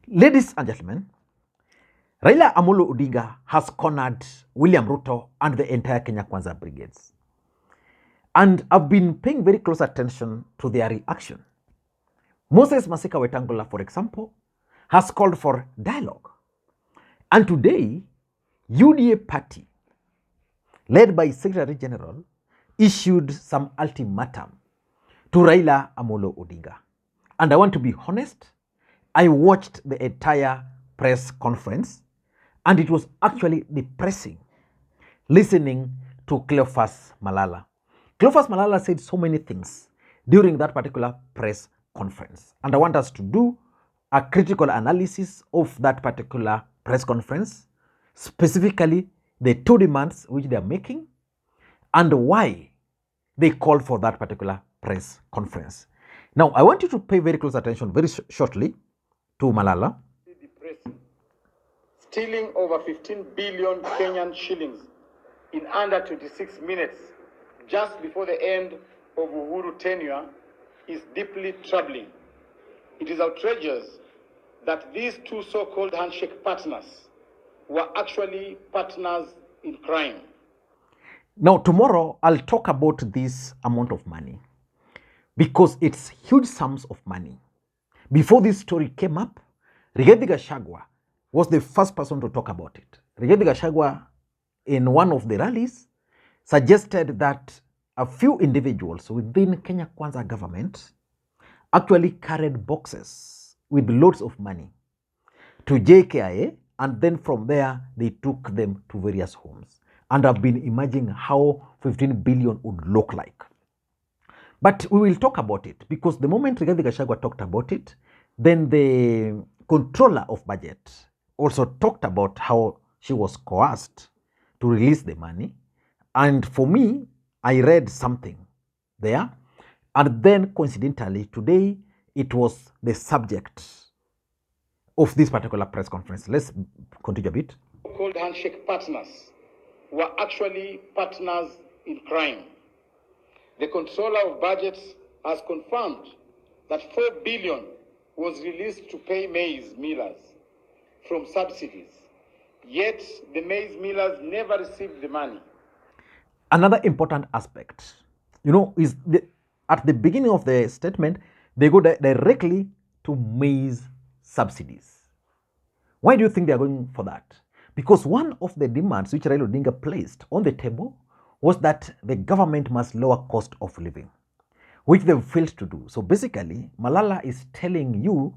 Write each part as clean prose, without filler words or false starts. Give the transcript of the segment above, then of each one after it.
Ladies and gentlemen, Raila Amolo Odinga has cornered William Ruto and the entire Kenya Kwanza brigades. And I've been paying very close attention to their reaction. Moses Masika Wetangula, for example, has called for dialogue. And today, UDA party, led by Secretary General, issued some ultimatum to Raila Amolo Odinga. And I want to be honest, I watched the entire press conference, and it was actually depressing listening to Cleophas Malala. Cleophas Malala said so many things during that particular press conference. And I want us to do a critical analysis of that particular press conference, specifically the two demands which they are making and why they called for that particular press conference. Now, I want you to pay very close attention very shortly to Malala. Stealing over 15 billion Kenyan shillings in under 26 minutes just before the end of Uhuru tenure is deeply troubling. It is outrageous that these two so-called handshake partners were actually partners in crime. Now, tomorrow, I'll talk about this amount of money because it's huge sums of money. Before this story came up, Rigathi Gachagua was the first person to talk about it. Rigathi Gachagua, in one of the rallies, suggested that a few individuals within Kenya Kwanza government actually carried boxes with loads of money to JKIA, and then from there, they took them to various homes. And I've been imagining how 15 billion would look like. But we will talk about it because the moment Rigathi Gachagua talked about it, then the controller of budget also talked about how she was coerced to release the money. And for me, I read something there. And then coincidentally, today, it was the subject of this particular press conference. Let's continue a bit. So-called handshake partners were actually partners in crime. The controller of budgets has confirmed that 4 billion was released to pay maize millers from subsidies. Yet the maize millers never received the money. Another important aspect, is at the beginning of the statement, they go directly to maize subsidies. Why do you think they are going for that? Because one of the demands which Raila Odinga placed on the table was that the government must lower cost of living, which they failed to do. So basically, Malala is telling you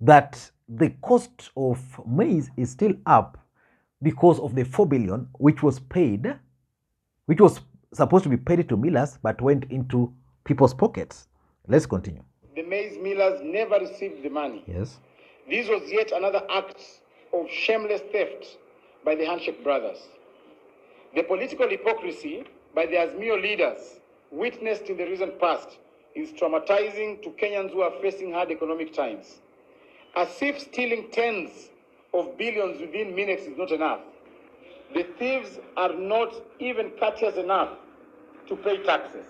that the cost of maize is still up because of the 4 billion which was paid, which was supposed to be paid to millers but went into people's pockets. Let's continue. The maize millers never received the money. Yes. This was yet another act of shameless theft by the handshake brothers. The political hypocrisy by the Azimio leaders witnessed in the recent past is traumatizing to Kenyans who are facing hard economic times. As if stealing tens of billions within minutes is not enough, the thieves are not even courteous enough to pay taxes.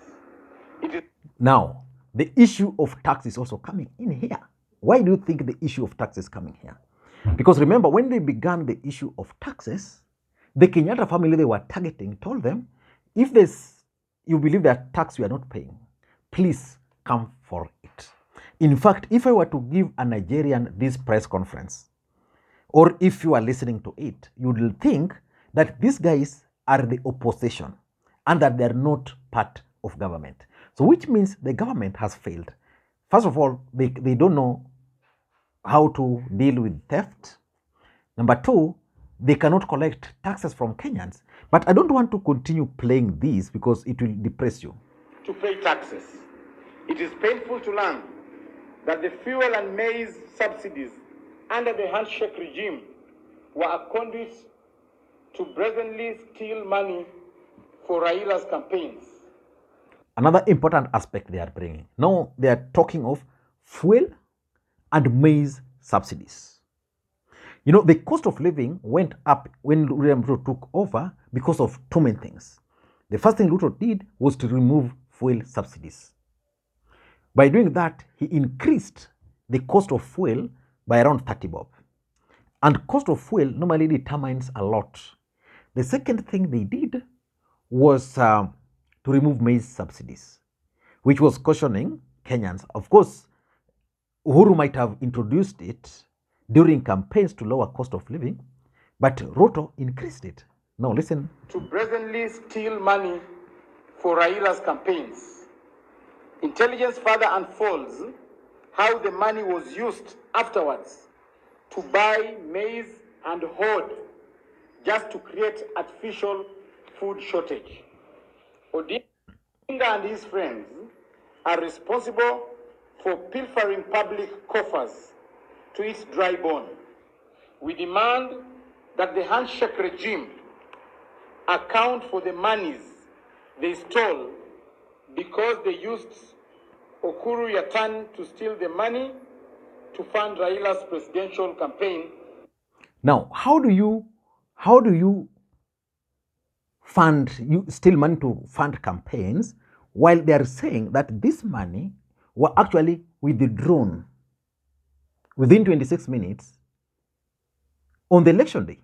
Now, the issue of tax is also coming in here. Why do you think the issue of tax is coming here? Because remember, when they began the issue of taxes, the Kenyatta family they were targeting told them, if you believe that tax you are not paying, please come for it. In fact, if I were to give a Nigerian this press conference, or if you are listening to it, you will think that these guys are the opposition and that they are not part of government. So which means the government has failed. First of all, they don't know how to deal with theft. Number two, they cannot collect taxes from Kenyans. But I don't want to continue playing this because it will depress you. To pay taxes. It is painful to learn that the fuel and maize subsidies under the handshake regime were a conduit to brazenly steal money for Raila's campaigns. Another important aspect they are bringing. Now they are talking of fuel and maize subsidies. The cost of living went up when Ruto took over because of too many things. The first thing Ruto did was to remove fuel subsidies. By doing that, he increased the cost of fuel by around 30 bob. And cost of fuel normally determines a lot. The second thing they did was to remove maize subsidies, which was cautioning Kenyans. Of course, Uhuru might have introduced it during campaigns to lower cost of living, but Ruto increased it. Now listen. To brazenly steal money for Raila's campaigns. Intelligence further unfolds how the money was used afterwards to buy maize and hoard just to create artificial food shortage. Odinga and his friends are responsible for pilfering public coffers to its dry bone. We demand that the handshake regime account for the monies they stole because they used Uhuru Yatan to steal the money to fund Raila's presidential campaign. Now, how do you steal money to fund campaigns while they are saying that this money were actually withdrawn within 26 minutes on the election day?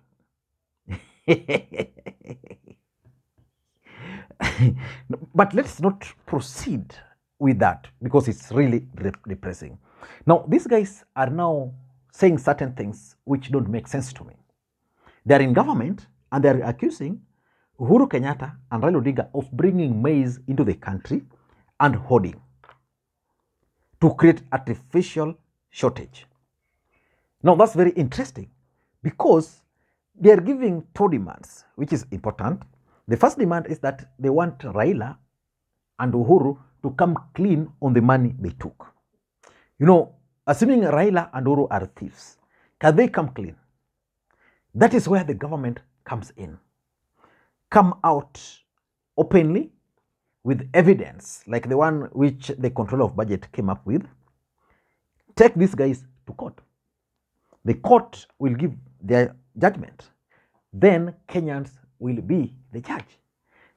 But let's not proceed with that because it's really depressing. Now, these guys are now saying certain things which don't make sense to me. They are in government and they are accusing Uhuru Kenyatta and Raila Odinga of bringing maize into the country and hoarding to create artificial shortage. Now, that's very interesting because they are giving two demands, which is important. The first demand is that they want Raila and Uhuru to come clean on the money they took. You know, assuming Raila and Uhuru are thieves, can they come clean? That is where the government comes in. Come out openly with evidence like the one which the Controller of Budget came up with. Take these guys to court. The court will give their judgment. Then Kenyans will be the judge.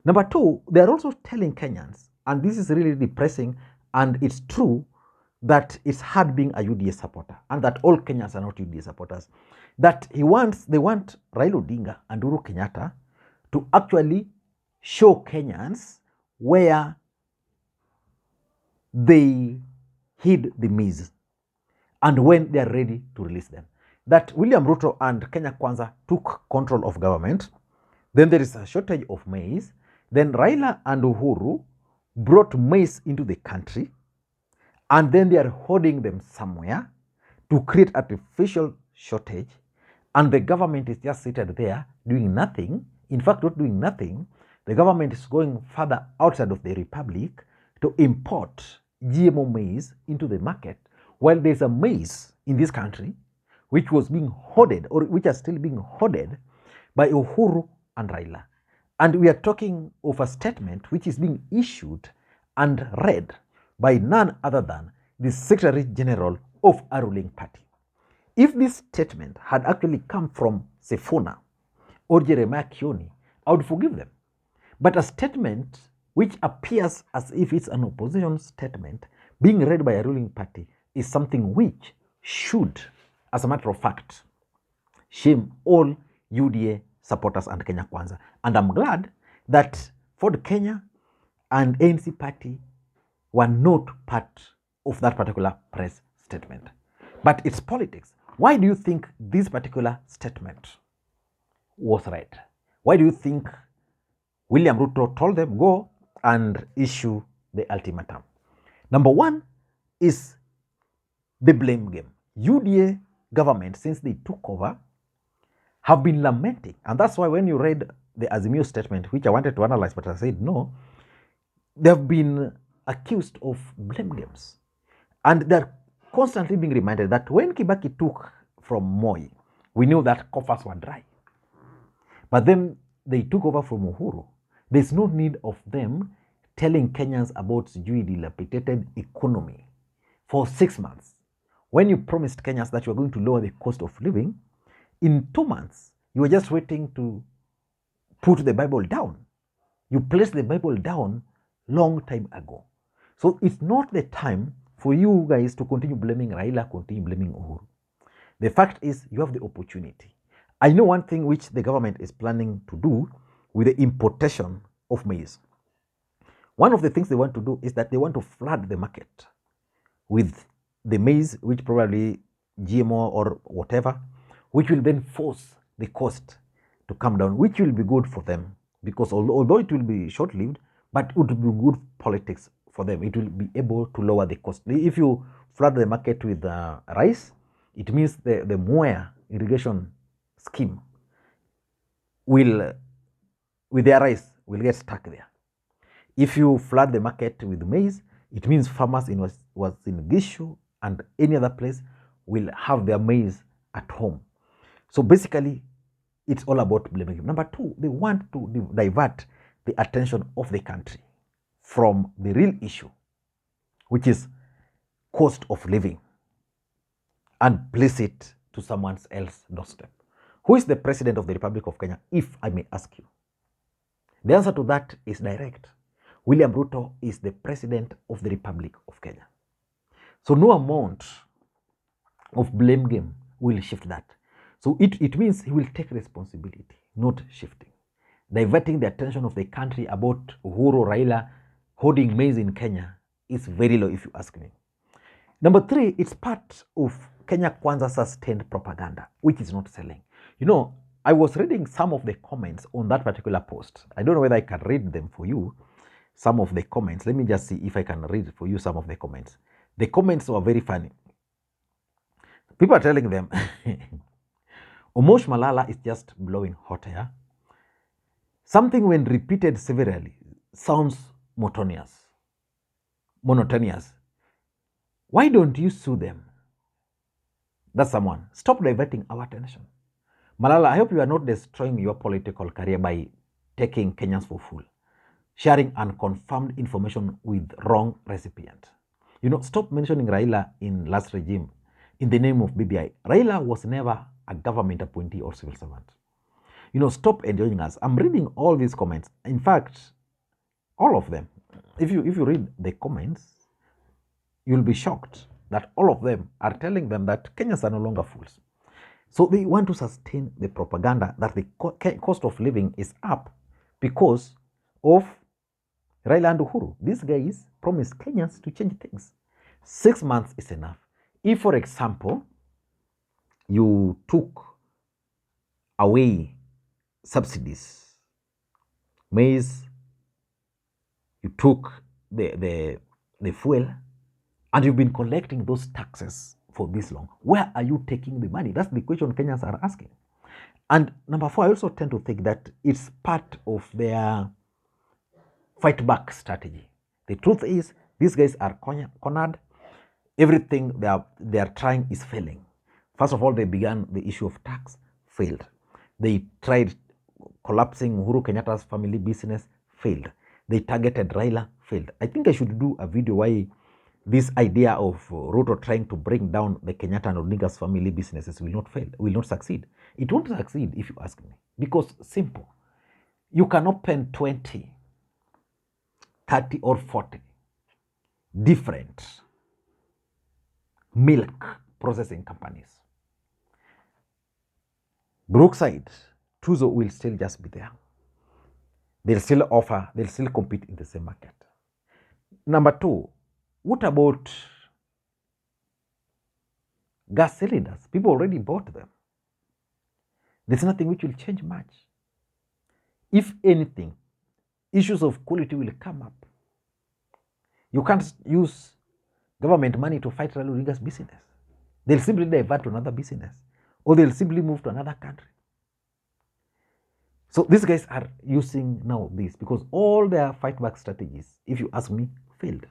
Number two, they are also telling Kenyans, and this is really depressing, and it's true, that it's hard being a UDA supporter, and that all Kenyans are not UDA supporters, that they want Raila Odinga and Uhuru Kenyatta to actually show Kenyans where they hid the maize and when they are ready to release them. That William Ruto and Kenya Kwanza took control of government, then there is a shortage of maize, then Raila and Uhuru brought maize into the country, and then they are hoarding them somewhere to create artificial shortage, and the government is just seated there doing nothing. In fact, not doing nothing. The government is going further outside of the republic to import GMO maize into the market, while there's a maize in this country which was being hoarded, or which are still being hoarded by Uhuru and Raila. And we are talking of a statement which is being issued and read by none other than the Secretary General of a ruling party. If this statement had actually come from Sifuna or Jeremiah Kioni, I would forgive them. But a statement which appears as if it's an opposition statement being read by a ruling party is something which should, as a matter of fact, shame all UDA supporters and Kenya Kwanza. And I'm glad that Ford Kenya and ANC party were not part of that particular press statement. But it's politics. Why do you think this particular statement was read? Why do you think William Ruto told them go and issue the ultimatum? Number one is the blame game. UDA government, since they took over, have been lamenting. And that's why when you read the Azimio statement, which I wanted to analyze, but I said no, they have been accused of blame games. And they're constantly being reminded that when Kibaki took from Moi, we knew that coffers were dry. But then they took over from Uhuru. There's no need of them telling Kenyans about the dilapidated economy for 6 months. When you promised Kenyans that you were going to lower the cost of living, in 2 months, you were just waiting to put the Bible down. You placed the Bible down long time ago. So it's not the time for you guys to continue blaming Raila, continue blaming Uhuru. The fact is, you have the opportunity. I know one thing which the government is planning to do with the importation of maize. One of the things they want to do is that they want to flood the market with the maize, which probably GMO or whatever, which will then force the cost to come down, which will be good for them, because although it will be short-lived, but it will be good politics for them. It will be able to lower the cost. If you flood the market with rice, it means the Moya irrigation scheme will, with their rice, will get stuck there. If you flood the market with maize, it means farmers in Gishu and any other place will have their maize at home. So basically, it's all about blaming him. Number two, they want to divert the attention of the country from the real issue, which is cost of living, and place it to someone else's doorstep. Who is the president of the Republic of Kenya, if I may ask you? The answer to that is direct. William Ruto is the president of the Republic of Kenya. So no amount of blame game will shift that. So it means he will take responsibility, not shifting. Diverting the attention of the country about Uhuru, Raila holding maize in Kenya is very low, if you ask me. Number three, it's part of Kenya Kwanza sustained propaganda, which is not selling. You know, I was reading some of the comments on that particular post. I don't know whether I can read them for you, some of the comments. Let me just see if I can read for you some of the comments. The comments were very funny. People are telling them, Omosh Malala is just blowing hot air. Something when repeated severally sounds monotonous. Why don't you sue them? That's someone. Stop diverting our attention. Malala, I hope you are not destroying your political career by taking Kenyans for fool, sharing unconfirmed information with wrong recipient. You know, stop mentioning Raila in last regime in the name of BBI. Raila was never a government appointee or civil servant. You know, stop enjoying us. I'm reading all these comments. In fact, all of them. If you read the comments, you'll be shocked that all of them are telling them that Kenyans are no longer fools. So they want to sustain the propaganda that the cost of living is up because of Raila and Uhuru. These guys promised Kenyans to change things. 6 months is enough. If, for example, you took away subsidies, maize, you took the fuel, and you've been collecting those taxes for this long, where are you taking the money? That's the question Kenyans are asking. And number four, I also tend to think that it's part of their fight back strategy. The truth is, these guys are cornered. Everything they are trying is failing. First of all, they began the issue of tax, failed. They tried collapsing Uhuru Kenyatta's family business, failed. They targeted Raila, failed. I think I should do a video why this idea of Ruto trying to bring down the Kenyatta and Odinga's family businesses will not fail, will not succeed. It won't succeed if you ask me. Because simple. You can open 20, 30 or 40 different milk processing companies. Brookside, Tuzo will still just be there. They'll still offer, they'll still compete in the same market. Number two, what about gas cylinders? People already bought them. There's nothing which will change much. If anything, issues of quality will come up. You can't use government money to fight Raila Odinga's business. They'll simply divert to another business, or they'll simply move to another country. So these guys are using now this because all their fight back strategies, if you ask me, failed.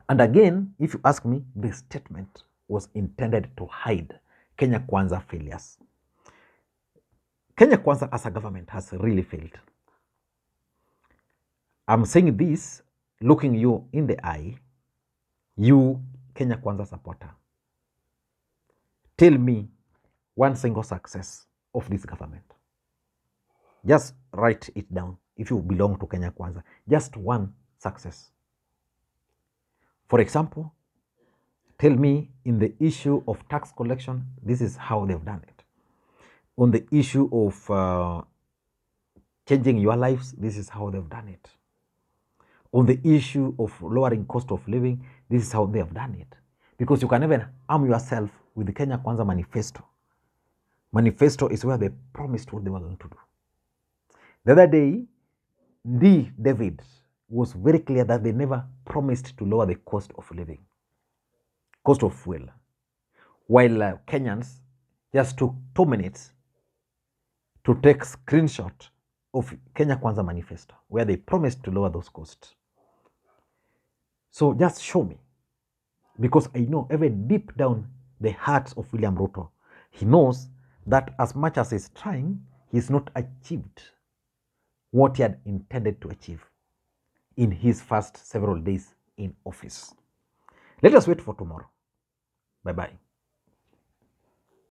And again, if you ask me, the statement was intended to hide Kenya Kwanza failures. Kenya Kwanza as a government has really failed. I'm saying this looking you in the eye, you Kenya Kwanza supporter. Tell me one single success of this government. Just write it down if you belong to Kenya Kwanza. Just one success. For example, Tell me, in the issue of tax collection, this is how they've done it. On the issue of changing your lives, this is how they've done it. On the issue of lowering cost of living, this is how they have done it. Because you can even arm yourself with the Kenya Kwanza manifesto. Manifesto is where they promised what they were going to do. The other day, David was very clear that they never promised to lower the cost of living, cost of fuel, while Kenyans just took 2 minutes to take screenshot of Kenya Kwanza manifesto, where they promised to lower those costs. So just show me, because I know even deep down the heart of William Ruto, he knows that as much as he's trying, he's not achieved what he had intended to achieve in his first several days in office. Let us wait for tomorrow. Bye-bye.